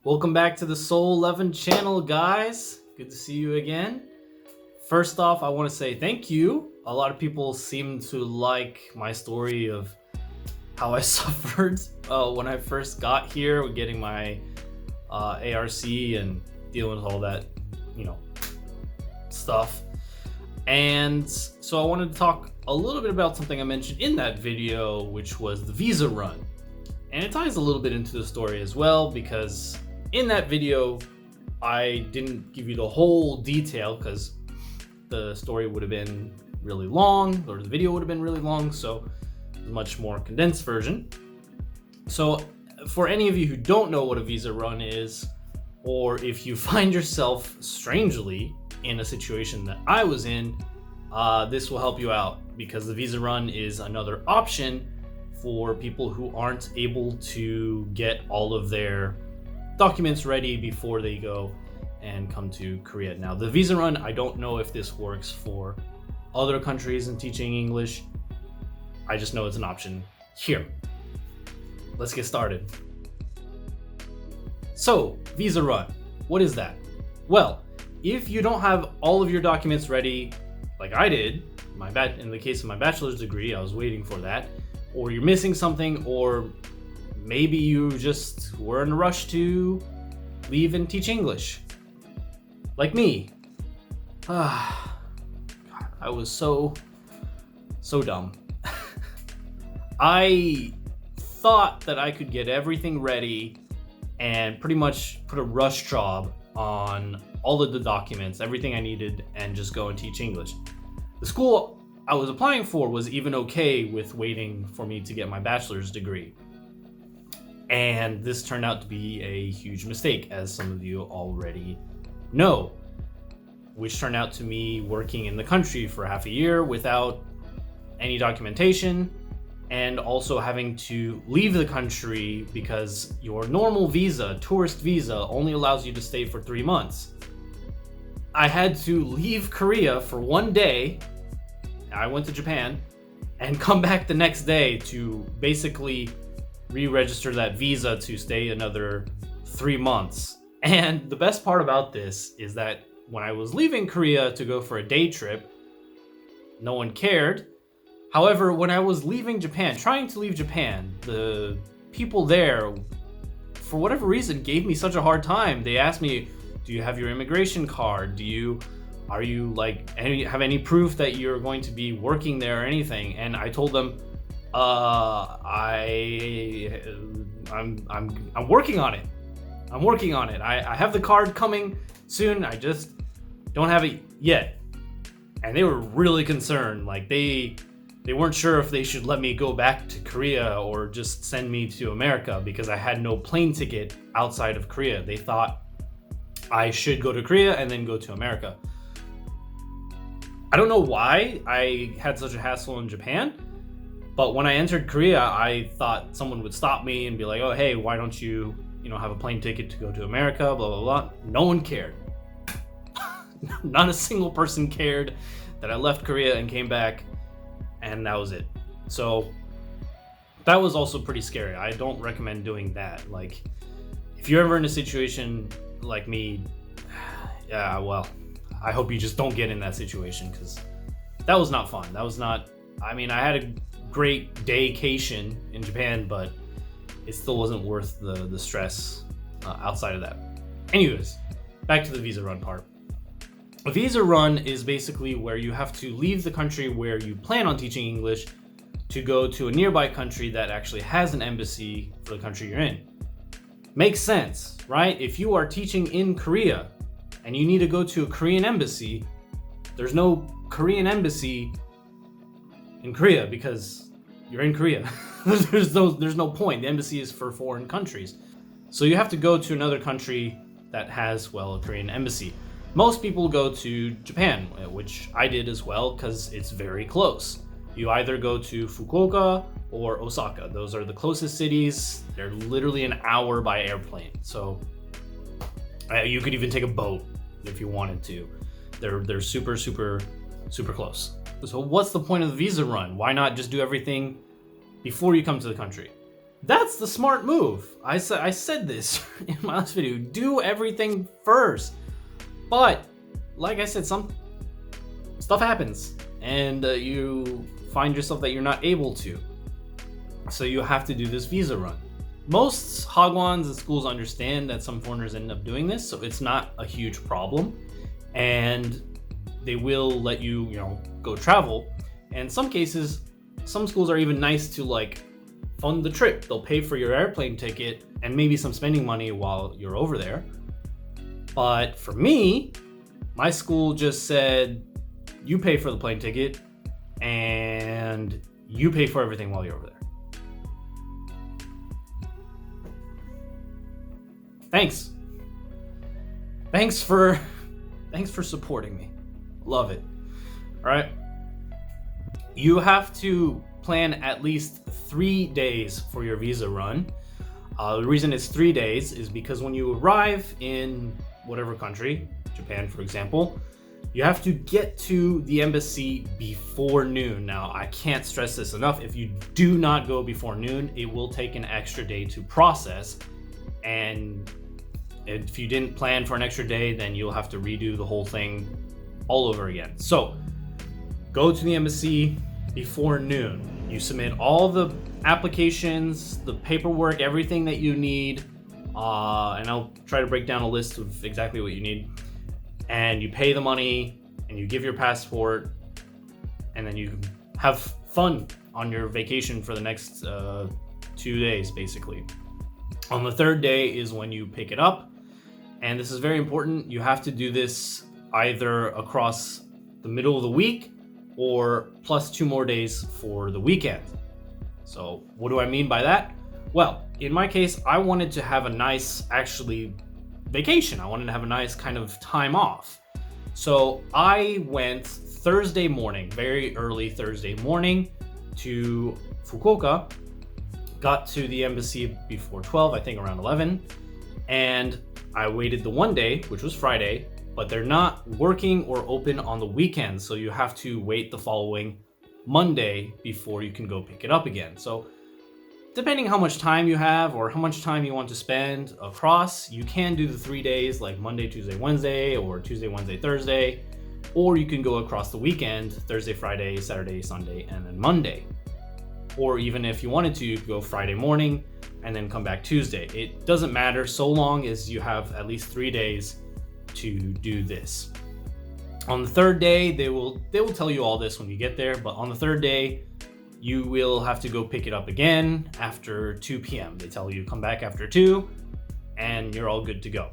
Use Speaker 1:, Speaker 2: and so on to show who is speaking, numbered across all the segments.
Speaker 1: Welcome back to the Soul 11 channel, guys. Good to see you again. First off, I want to say thank you. A lot of people seem to like my story of how I suffered when I first got here with getting my ARC and dealing with all that, stuff. And so I wanted to talk a little bit about something I mentioned in that video, which was the visa run. And it ties a little bit into the story as well, because in that video, I didn't give you the whole detail because the story would have been really long, or the video would have been really long, so a much more condensed version. So for any of you who don't know what a visa run is, or if you find yourself strangely in a situation that I was in, this will help you out, because the visa run is another option for people who aren't able to get all of their documents ready before they go and come to Korea. Now, the visa run, I don't know if this works for other countries in teaching English. I just know it's an option here. Let's get started. So, visa run, what is that? Well, if you don't have all of your documents ready, like I did, in the case of my bachelor's degree, I was waiting for that, or you're missing something, or maybe you just were in a rush to leave and teach English. Like me. God, I was so dumb. I thought that I could get everything ready and pretty much put a rush job on all of the documents, everything I needed, and just go and teach English. The school I was applying for was even okay with waiting for me to get my bachelor's degree. And this turned out to be a huge mistake, as some of you already know, which turned out to me working in the country for half a year without any documentation, and also having to leave the country because your normal visa, tourist visa, only allows you to stay for 3 months. I had to leave Korea for one day. I went to Japan and come back the next day to basically re-register that visa to stay another 3 months. And the best part about this is that when I was leaving Korea to go for a day trip, no one cared. However, when I was leaving Japan, trying to leave Japan, the people there, for whatever reason, gave me such a hard time. They asked me, do you have your immigration card? Have any proof that you're going to be working there or anything? And I told them, I'm working on it. I'm working on it. I have the card coming soon. I just don't have it yet. And they were really concerned. Like they weren't sure if they should let me go back to Korea or just send me to America, because I had no plane ticket outside of Korea. They thought I should go to Korea and then go to America. I don't know why I had such a hassle in Japan, but when I entered Korea, I thought someone would stop me and be like, oh, hey, why don't you, have a plane ticket to go to America, blah, blah, blah. No one cared. Not a single person cared that I left Korea and came back, and that was it. So that was also pretty scary. I don't recommend doing that. Like, if you're ever in a situation like me, yeah, well, I hope you just don't get in that situation, because that was not fun. I had a great daycation in Japan, but it still wasn't worth the stress outside of that. Anyways, back to the visa run part. A visa run is basically where you have to leave the country where you plan on teaching English to go to a nearby country that actually has an embassy for the country you're in. Makes sense, right? If you are teaching in Korea and you need to go to a Korean embassy, there's no Korean embassy in Korea because you're in Korea. there's no point. The embassy is for foreign countries. So you have to go to another country that has, a Korean embassy. Most people go to Japan, which I did as well, because it's very close. You either go to Fukuoka or Osaka. Those are the closest cities. They're literally an hour by airplane. So you could even take a boat if you wanted to. They're super, super, super close. So what's the point of the visa run? Why not just do everything before you come to the country? That's the smart move. I said this in my last video. Do everything first. But like I said, some stuff happens and you find yourself that you're not able to. So you have to do this visa run. Most Hagwons and schools understand that some foreigners end up doing this, so it's not a huge problem. And they will let you, go travel. And in some cases, some schools are even nice to like fund the trip. They'll pay for your airplane ticket and maybe some spending money while you're over there. But for me, my school just said, you pay for the plane ticket and you pay for everything while you're over there. Thanks. Thanks for supporting me. Love it. All right. You have to plan at least 3 days for your visa run. The reason it's 3 days is because when you arrive in whatever country, Japan for example, you have to get to the embassy before noon. Now, I can't stress this enough. If you do not go before noon, it will take an extra day to process. And if you didn't plan for an extra day, then you'll have to redo the whole thing all over again. So go to the embassy before noon. You submit all the applications, the paperwork, everything that you need. And I'll try to break down a list of exactly what you need. And you pay the money and you give your passport, and then you have fun on your vacation for the next 2 days, basically. On the third day is when you pick it up. And this is very important. You have to do this either across the middle of the week or plus 2 more days for the weekend. So what do I mean by that? Well, in my case, I wanted to have a nice, vacation. I wanted to have a nice kind of time off. So I went Thursday morning, very early Thursday morning, to Fukuoka. Got to the embassy before 12, I think around 11. And I waited the 1 day, which was Friday, but they're not working or open on the weekends. So you have to wait the following Monday before you can go pick it up again. So depending how much time you have or how much time you want to spend across, you can do the 3 days like Monday, Tuesday, Wednesday, or Tuesday, Wednesday, Thursday, or you can go across the weekend, Thursday, Friday, Saturday, Sunday, and then Monday. Or even if you wanted to, you could go Friday morning and then come back Tuesday. It doesn't matter so long as you have at least 3 days to do this. On the third day, they will tell you all this when you get there, but on the third day, you will have to go pick it up again after 2 p.m. They tell you come back after 2 and you're all good to go.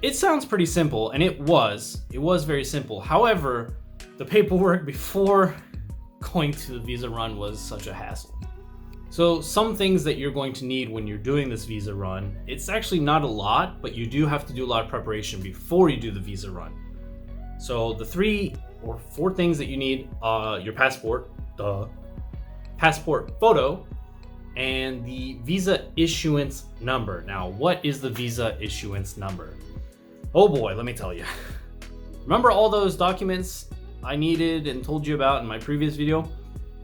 Speaker 1: It sounds pretty simple, and it was very simple. However, the paperwork before going to the visa run was such a hassle. So some things that you're going to need when you're doing this visa run, it's actually not a lot, but you do have to do a lot of preparation before you do the visa run. So the 3 or 4 things that you need, your passport, the passport photo, and the visa issuance number. Now, what is the visa issuance number? Oh boy, let me tell you. Remember all those documents I needed and told you about in my previous video?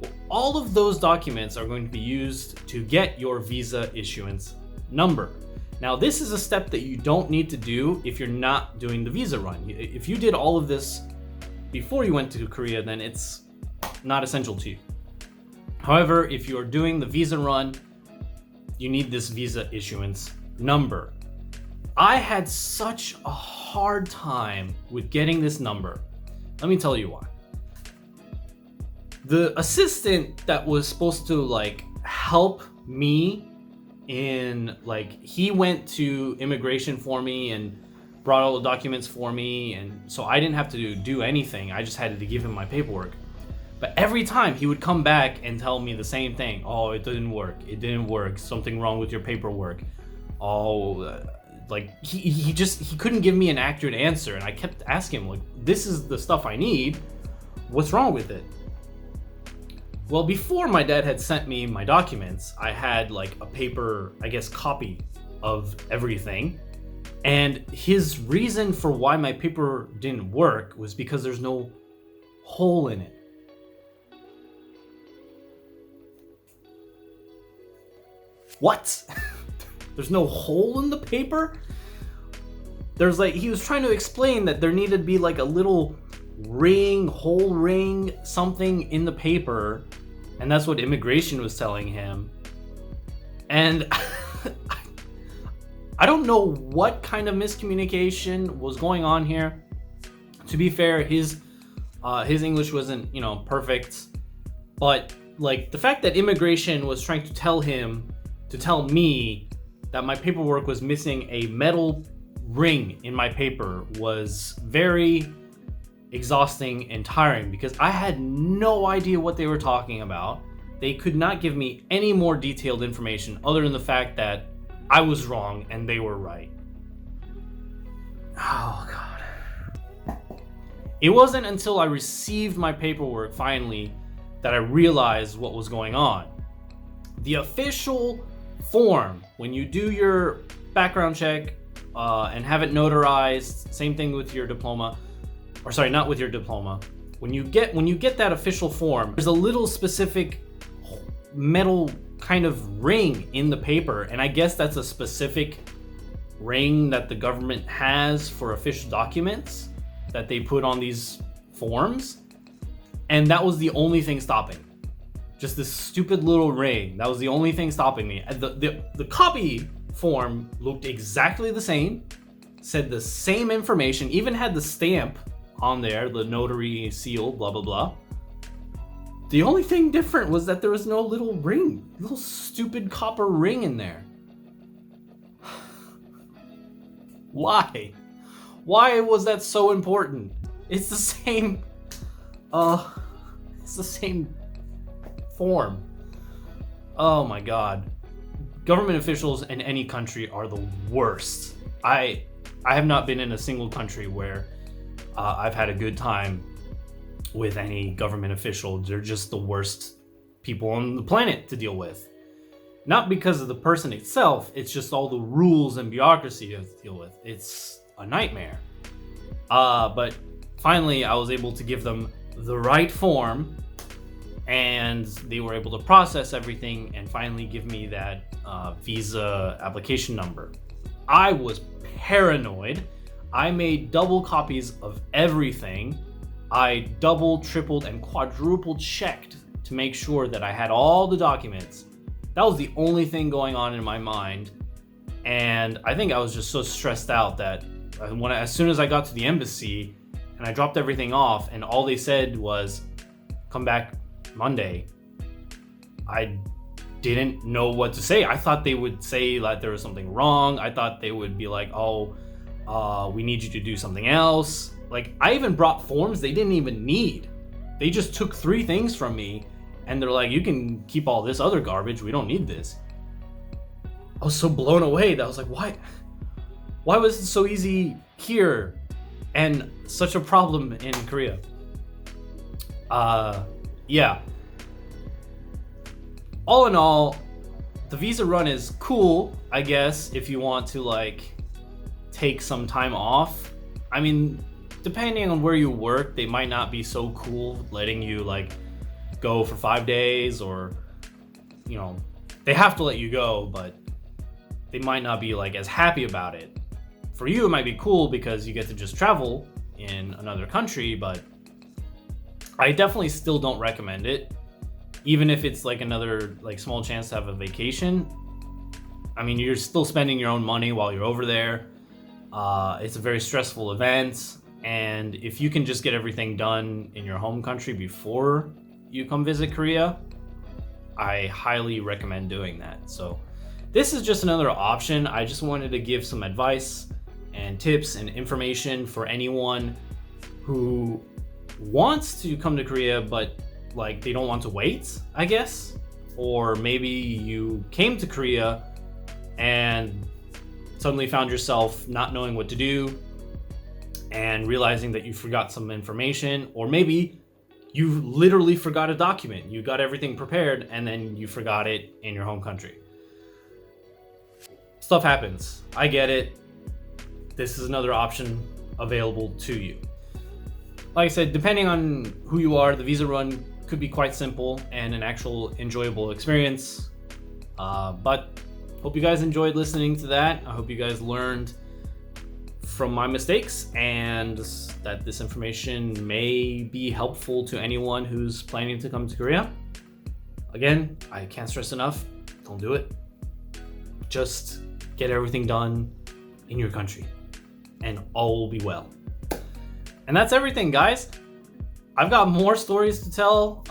Speaker 1: Well, all of those documents are going to be used to get your visa issuance number. Now, this is a step that you don't need to do if you're not doing the visa run. If you did all of this before you went to Korea, then it's not essential to you. However, if you're doing the visa run, you need this visa issuance number. I had such a hard time with getting this number. Let me tell you why. The assistant that was supposed to help me in he went to immigration for me and brought all the documents for me, and so I didn't have to do anything. I just had to give him my paperwork. But every time he would come back and tell me the same thing. Oh, it didn't work. Something wrong with your paperwork. Oh, he couldn't give me an accurate answer. And I kept asking him, this is the stuff I need. What's wrong with it? Well, before my dad had sent me my documents, I had a paper, copy of everything. And his reason for why my paper didn't work was because there's no hole in it. What? There's no hole in the paper? There's like, he was trying to explain that there needed to be like a little hole ring, something in the paper. And that's what immigration was telling him. And I don't know what kind of miscommunication was going on here. To be fair, his English wasn't, perfect. But like the fact that immigration was trying to tell me that my paperwork was missing a metal ring in my paper was very exhausting and tiring, because I had no idea what they were talking about. They could not give me any more detailed information other than the fact that I was wrong and they were right. Oh God. It wasn't until I received my paperwork finally that I realized what was going on. The official form, when you do your background check and have it notarized, same thing with your diploma, or sorry, not with your diploma. When you get that official form, there's a little specific metal kind of ring in the paper, and I guess that's a specific ring that the government has for official documents that they put on these forms. And that was the only thing stopping. Just this stupid little ring. That was the only thing stopping me. The copy form looked exactly the same, said the same information, even had the stamp on there, the notary seal, blah, blah, blah. The only thing different was that there was no little ring, little stupid copper ring in there. Why? Why was that so important? It's the same, it's the same form. Oh my God. Government officials in any country are the worst. I have not been in a single country where I've had a good time with any government official. They're just the worst people on the planet to deal with. Not because of the person itself, it's just all the rules and bureaucracy you have to deal with. It's a nightmare. But finally, I was able to give them the right form, and they were able to process everything and finally give me that visa application number. I was paranoid. I made double copies of everything. I double, tripled, and quadrupled checked to make sure that I had all the documents. That was the only thing going on in my mind. And I think I was just so stressed out that as soon as I got to the embassy and I dropped everything off and all they said was, come back Monday, I didn't know what to say. I thought they would say that there was something wrong. I thought they would be like, we need you to do something else. Like, I even brought forms they didn't even need. They just took 3 things from me and they're like, you can keep all this other garbage. We don't need this. I was so blown away that I was like, why was it so easy here and such a problem in Korea? Yeah. All in all, the visa run is cool, I guess, if you want to like take some time off. I mean, depending on where you work, they might not be so cool letting you like go for 5 days, or they have to let you go, but they might not be like as happy about it. For you, it might be cool because you get to just travel in another country, but I definitely still don't recommend it. Even if it's like another like small chance to have a vacation. I mean, you're still spending your own money while you're over there. It's a very stressful event. And if you can just get everything done in your home country before you come visit Korea, I highly recommend doing that. So this is just another option. I just wanted to give some advice and tips and information for anyone who wants to come to Korea, but like they don't want to wait, I guess. Or maybe you came to Korea and suddenly found yourself not knowing what to do and realizing that you forgot some information, or maybe you literally forgot a document. You got everything prepared and then you forgot it in your home country. Stuff happens. I get it. This is another option available to you. Like I said, depending on who you are, the visa run could be quite simple and an actual enjoyable experience. But hope you guys enjoyed listening to that. I hope you guys learned from my mistakes and that this information may be helpful to anyone who's planning to come to Korea. Again, I can't stress enough, don't do it. Just get everything done in your country and all will be well. And that's everything, guys. I've got more stories to tell.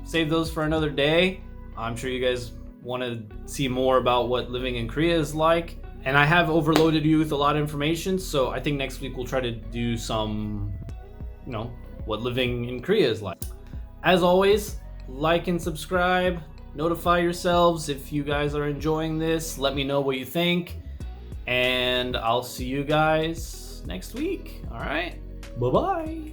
Speaker 1: Save those for another day. I'm sure you guys want to see more about what living in Korea is like. And I have overloaded you with a lot of information, so I think next week we'll try to do some, what living in Korea is like. As always, like and subscribe, notify yourselves if you guys are enjoying this, let me know what you think, and I'll see you guys next week. All right, bye-bye.